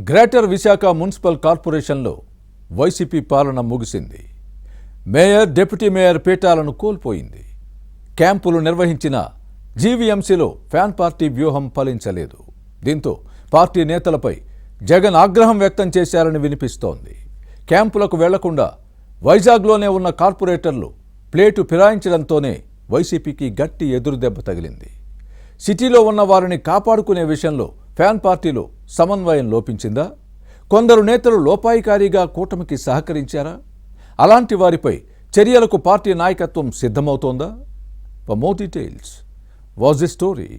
Greater Visakha municipal కార్పొరేషన్లో YCP పాలన ముగిసింది. మేయర్, డిప్యూటీ మేయర్ పీఠాలను కోల్పోయింది. క్యాంపులు నిర్వహించిన జీవీఎంసీలో ఫ్యాన్ పార్టీ వ్యూహం ఫలించలేదు. దీంతో పార్టీ నేతలపై జగన్ ఆగ్రహం వ్యక్తం చేశారని వినిపిస్తోంది. క్యాంపులకు వెళ్లకుండా వైజాగ్లోనే ఉన్న కార్పొరేటర్లు ప్లేటు ఫిరాయించడంతోనే వైసీపీకి గట్టి ఎదురుదెబ్బ తగిలింది. సిటీలో ఉన్న వారిని కాపాడుకునే విషయంలో ఫ్యాన్ పార్టీలో సమన్వయం లోపించిందా? కొందరు నేతలు లోపాయికారీగా కూటమికి సహకరించారా? అలాంటి వారిపై చర్యలకు పార్టీ నాయకత్వం సిద్ధమవుతోందా? For more details, watch the story.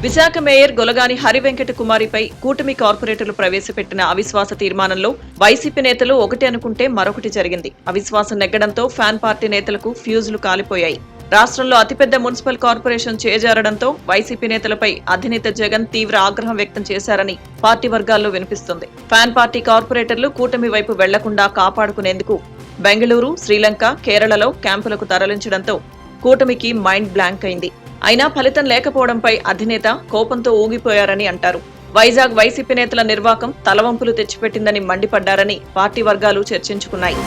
Visakha mayor Golagani Harivenkata కుమారిపై కూటమి కార్పొరేటర్లు ప్రవేశపెట్టిన అవిశ్వాస తీర్మానంలో వైసీపీ నేతలు ఒకటి అనుకుంటే మరొకటి జరిగింది. అవిశ్వాసం నెగ్గడంతో ఫ్యాన్ పార్టీ నేతలకు ఫ్యూజులు కాలిపోయాయి. రాష్ట్రంలో అతిపెద్ద మున్సిపల్ కార్పొరేషన్ చేజారడంతో వైసీపీ నేతలపై అధినేత జగన్ తీవ్ర ఆగ్రహం వ్యక్తం చేశారని పార్టీ వర్గాల్లో వినిపిస్తుంది. ఫ్యాన్ పార్టీ కార్పొరేటర్లు కూటమి వైపు వెళ్లకుండా కాపాడుకునేందుకు బెంగళూరు, శ్రీలంక, కేరళలో క్యాంపులకు తరలించడంతో కూటమికి మైండ్ బ్లాంక్ అయింది. అయినా ఫలితం లేకపోవడంపై అధినేత కోపంతో ఊగిపోయారని అంటారు. వైజాగ్ వైసీపీ నేతల నిర్వాకం తలవంపులు తెచ్చిపెట్టిందని మండిపడ్డారని పార్టీ వర్గాలు చర్చించుకున్నాయి.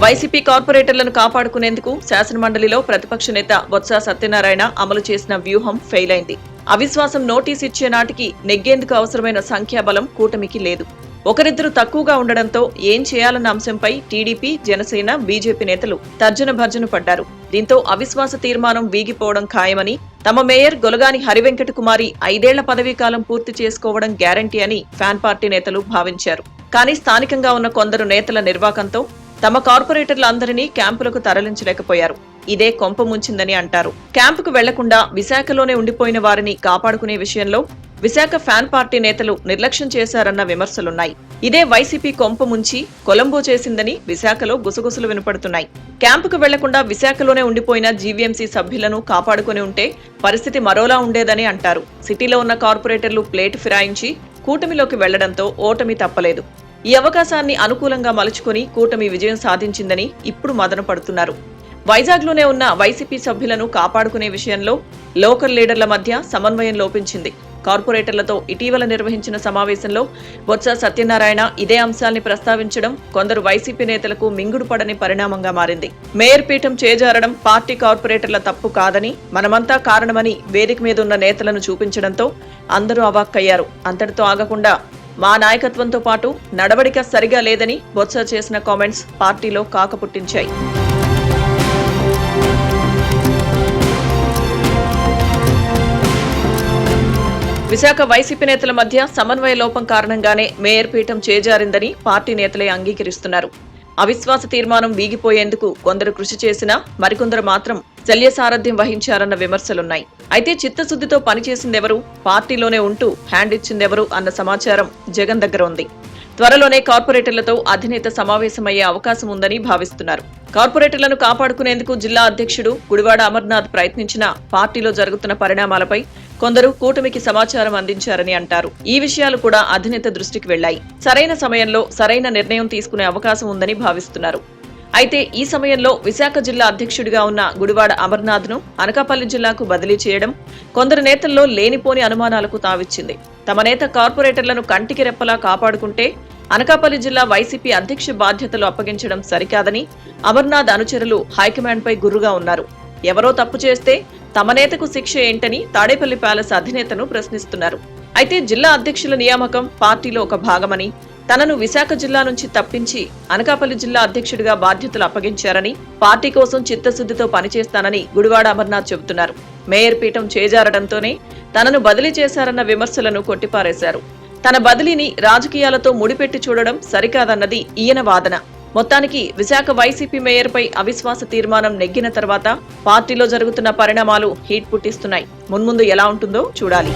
వైసీపీ కార్పొరేటర్లను కాపాడుకునేందుకు శాసనమండలిలో ప్రతిపక్ష నేత బొత్స సత్యనారాయణ అమలు చేసిన వ్యూహం ఫెయిల్ అయింది. అవిశ్వాసం నోటీస్ ఇచ్చే నాటికి నెగ్గేందుకు అవసరమైన సంఖ్యాబలం కూటమికి లేదు. ఒకరిద్దరు తక్కువగా ఉండడంతో ఏం చేయాలన్న అంశంపై టీడీపీ, జనసేన, బీజేపీ నేతలు తర్జన భర్జన పడ్డారు. దీంతో అవిశ్వాస తీర్మానం వీగిపోవడం ఖాయమని, తమ మేయర్ గొలగాని హరివెంకట కుమారి 5 ఏళ్ల పదవీకాలం పూర్తి చేసుకోవడం గ్యారంటీ అని ఫ్యాన్ పార్టీ నేతలు భావించారు. కానీ స్థానికంగా ఉన్న కొందరు నేతల నిర్వాకంతో తమ కార్పొరేటర్లందరినీ క్యాంపులకు తరలించలేకపోయారు. ఇదే కొంప ముంచిందని అంటారు. క్యాంపుకు వెళ్లకుండా విశాఖలోనే ఉండిపోయిన వారిని కాపాడుకునే విషయంలో విశాఖ ఫ్యాన్ పార్టీ నేతలు నిర్లక్ష్యం చేశారన్న విమర్శలున్నాయి. ఇదే వైసీపీ కొంప ముంచి కొలంబో చేసిందని విశాఖలో గుసగుసలు వినపడుతున్నాయి. క్యాంపుకు వెళ్లకుండా విశాఖలోనే ఉండిపోయిన జీవీఎంసీ సభ్యులను కాపాడుకుని ఉంటే పరిస్థితి మరోలా ఉండేదని అంటారు. సిటీలో ఉన్న కార్పొరేటర్లు ప్లేటు ఫిరాయించి కూటమిలోకి వెళ్లడంతో ఓటమి తప్పలేదు. ఈ అవకాశాన్ని అనుకూలంగా మలుచుకుని కూటమి విజయం సాధించిందని ఇప్పుడు మదన పడుతున్నారు. వైజాగ్లోనే ఉన్న వైసీపీ సభ్యులను కాపాడుకునే విషయంలో లోకల్ లీడర్ల మధ్య సమన్వయం లోపించింది. కార్పొరేటర్లతో ఇటీవల నిర్వహించిన సమావేశంలో బొత్స సత్యనారాయణ ఇదే అంశాల్ని ప్రస్తావించడం కొందరు వైసీపీ నేతలకు మింగుడు పడని పరిణామంగా మారింది. మేయర్ పీఠం చేజారడం పార్టీ కార్పొరేటర్ల తప్పు కాదని, మనమంతా కారణమని వేదిక మీద ఉన్న నేతలను చూపించడంతో అందరూ అవాక్కయ్యారు. అంతటితో ఆగకుండా మా నాయకత్వంతో పాటు నడవడిక సరిగా లేదని బొత్స చేసిన కామెంట్స్ పార్టీలో కాకపుట్టించాయి. విశాఖ వైసీపీ నేతల మధ్య సమన్వయ లోపం కారణంగానే మేయర్ పీఠం చేజారిందని పార్టీ నేతలే అంగీకరిస్తున్నారు. అవిశ్వాస తీర్మానం వీగిపోయేందుకు కొందరు కృషి చేసినా మరికొందరు మాత్రం శల్య సారథ్యం వహించారన్న విమర్శలున్నాయి. అయితే చిత్తశుద్ధితో పనిచేసిందెవరు, పార్టీలోనే ఉంటూ హ్యాండ్ ఇచ్చిందెవరు అన్న సమాచారం జగన్ దగ్గర ఉంది. త్వరలోనే కార్పొరేటర్లతో అధినేత సమావేశమయ్యే అవకాశం ఉందని భావిస్తున్నారు. కార్పొరేటర్లను కాపాడుకునేందుకు జిల్లా అధ్యక్షుడు గుడివాడ అమర్నాథ్ ప్రయత్నించినా పార్టీలో జరుగుతున్న పరిణామాలపై కొందరు కూటమికి సమాచారం అందించారని అంటారు. ఈ విషయాలు కూడా అధినేత దృష్టికి వెళ్లాయి. సరైన సమయంలో సరైన నిర్ణయం తీసుకునే అవకాశం ఉందని భావిస్తున్నారు. అయితే ఈ సమయంలో విశాఖ జిల్లా అధ్యక్షుడిగా ఉన్న గుడివాడ అమర్నాథ్ ను అనకాపల్లి జిల్లాకు బదిలీ చేయడం కొందరు నేతల్లో లేనిపోని అనుమానాలకు తావిచ్చింది. తమ నేత కార్పొరేటర్లను కంటికి రెప్పలా కాపాడుకుంటే అనకాపల్లి జిల్లా వైసీపీ అధ్యక్ష బాధ్యతలు అప్పగించడం సరికాదని అమర్నాథ్ అనుచరులు హైకమాండ్ పై గుర్రుగా ఉన్నారు. ఎవరో తప్పు చేస్తే తమ నేతకు శిక్ష ఏంటని తాడేపల్లి ప్యాలెస్ అధినేతను ప్రశ్నిస్తున్నారు. అయితే జిల్లా అధ్యక్షుల నియామకం పార్టీలో ఒక భాగమని, తనను విశాఖ జిల్లా నుంచి తప్పించి అనకాపల్లి జిల్లా అధ్యక్షుడిగా బాధ్యతలు అప్పగించారని, పార్టీ కోసం చిత్తశుద్ధితో పనిచేస్తానని గుడివాడ అమర్నాథ్ చెబుతున్నారు. మేయర్ పీఠం చేజారడంతోనే తనను బదిలీ చేశారన్న విమర్శలను కొట్టిపారేశారు. తన బదిలీని రాజకీయాలతో ముడిపెట్టి చూడడం సరికాదన్నది ఈయన వాదన. మొత్తానికి విశాఖ వైసీపీ మేయర్పై అవిశ్వాస తీర్మానం నెగ్గిన తర్వాత పార్టీలో జరుగుతున్న పరిణామాలు హీట్ పుట్టిస్తున్నాయి. మున్ముందు ఎలా ఉంటుందో చూడాలి.